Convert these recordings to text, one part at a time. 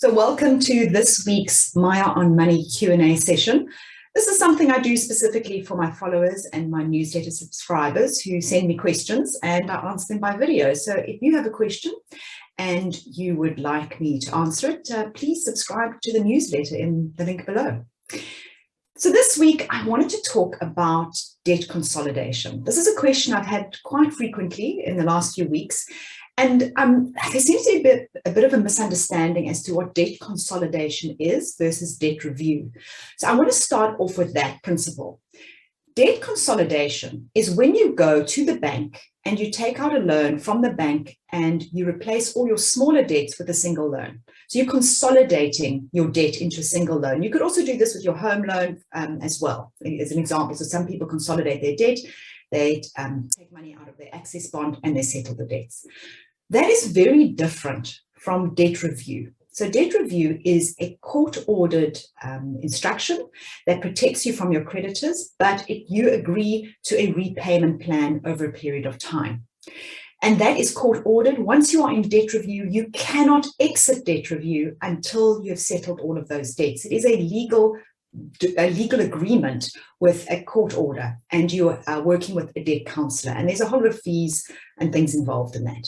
So welcome to this week's Maya on Money Q&A session. This is something I do specifically for my followers and my newsletter subscribers who send me questions, and I answer them by video. So if you have a question and you would like me to answer it, please subscribe to the newsletter in the link below. So this week, I wanted to talk about debt consolidation. This is a question I've had quite frequently in the last few weeks. And there seems to be a bit of a misunderstanding as to what debt consolidation is versus debt review. So I want to start off with that principle. Debt consolidation is when you go to the bank and you take out a loan from the bank and you replace all your smaller debts with a single loan. So you're consolidating your debt into a single loan. You could also do this with your home loan as well, as an example. So some people consolidate their debt, they take money out of their access bond and they settle the debts. That is very different from debt review. So debt review is a court-ordered instruction that protects you from your creditors, but you agree to a repayment plan over a period of time. And that is court-ordered. Once you are in debt review, you cannot exit debt review until you've settled all of those debts. It is a legal agreement with a court order, and you are working with a debt counselor, and there's a whole lot of fees and things involved in that.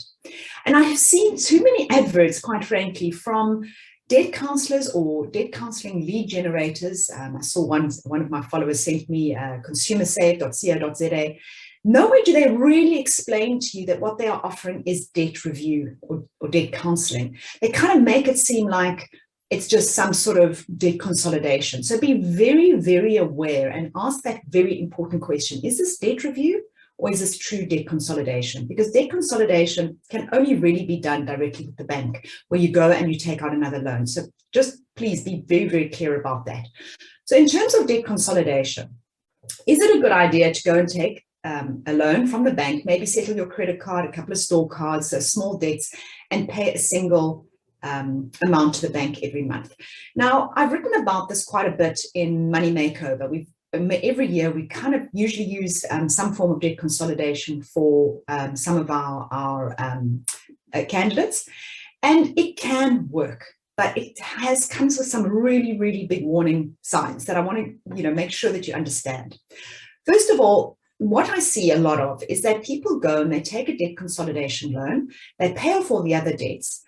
And I have seen too many adverts, quite frankly, from debt counselors or debt counseling lead generators. I saw one of my followers sent me consumersave.co.za. Nowhere do they really explain to you that what they are offering is debt review or debt counseling. They kind of make it seem like it's just some sort of debt consolidation. So be very, very aware and ask that very important question. Is this debt review or is this true debt consolidation? Because debt consolidation can only really be done directly with the bank, where you go and you take out another loan. So just please be very, very clear about that. So in terms of debt consolidation, is it a good idea to go and take a loan from the bank, maybe settle your credit card, a couple of store cards, so small debts, and pay a single amount to the bank every month? Now, I've written about this quite a bit in Money Makeover. Every year we kind of usually use some form of debt consolidation for some of our candidates, and it can work, but it comes with some really, really big warning signs that I want to make sure that you understand. First of all, what I see a lot of is that people go and they take a debt consolidation loan, they pay off all the other debts,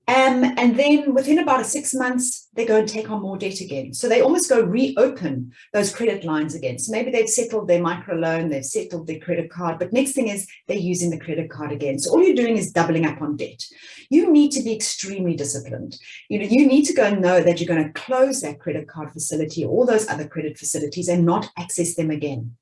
and then within about 6 months, they go and take on more debt again. So they almost go reopen those credit lines again. So maybe they've settled their microloan, they've settled their credit card, but next thing is they're using the credit card again. So all you're doing is doubling up on debt. You need to be extremely disciplined. You need to go and know that you're going to close that credit card facility, all those other credit facilities, and not access them again.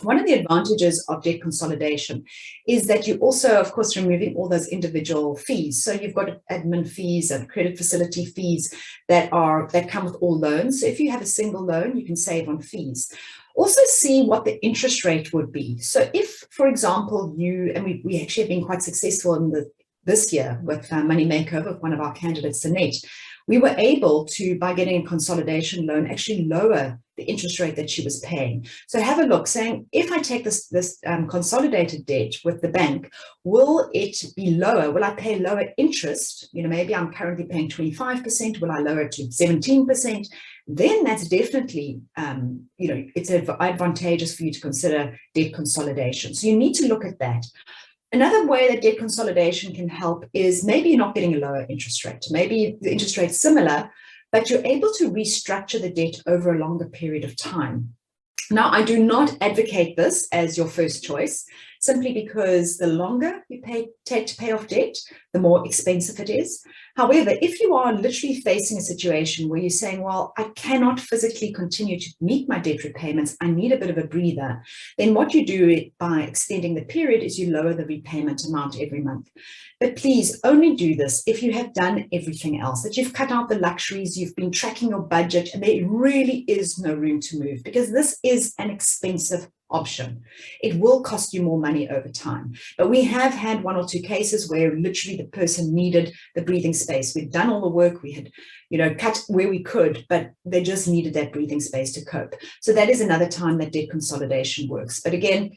One of the advantages of debt consolidation is that you also, of course, removing all those individual fees. So you've got admin fees and credit facility fees that come with all loans. So if you have a single loan, you can save on fees. Also see what the interest rate would be. So if, for example, we actually have been quite successful in this year with Money Makeover, with one of our candidates, Annette, we were able to, by getting a consolidation loan, actually lower the interest rate that she was paying. So have a look, saying, if I take this consolidated debt with the bank, will it be lower? Will I pay lower interest? Maybe I'm currently paying 25%. Will I lower it to 17%? Then that's definitely, it's advantageous for you to consider debt consolidation. So you need to look at that. Another way that debt consolidation can help is maybe you're not getting a lower interest rate. Maybe the interest rate's similar, but you're able to restructure the debt over a longer period of time. Now, I do not advocate this as your first choice, simply because the longer you take to pay off debt, the more expensive it is. However, if you are literally facing a situation where you're saying, well, I cannot physically continue to meet my debt repayments, I need a bit of a breather, then what you do by extending the period is you lower the repayment amount every month. But please only do this if you have done everything else, that you've cut out the luxuries, you've been tracking your budget, and there really is no room to move, because this is an expensive option. It will cost you more money over time. But we have had 1 or 2 cases where literally the person needed the breathing space. We'd done all the work, we had, cut where we could, but they just needed that breathing space to cope. So that is another time that debt consolidation works. But again,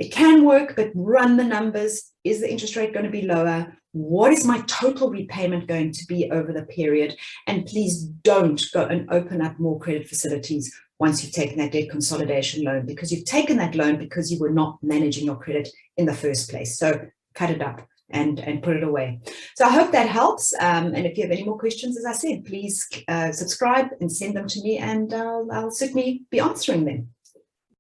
It can work, but run the numbers. Is the interest rate going to be lower? What is my total repayment going to be over the period? And please don't go and open up more credit facilities once you've taken that debt consolidation loan, because you've taken that loan because you were not managing your credit in the first place. So cut it up and put it away. So I hope that helps. And if you have any more questions, as I said, please subscribe and send them to me, and I'll certainly be answering them.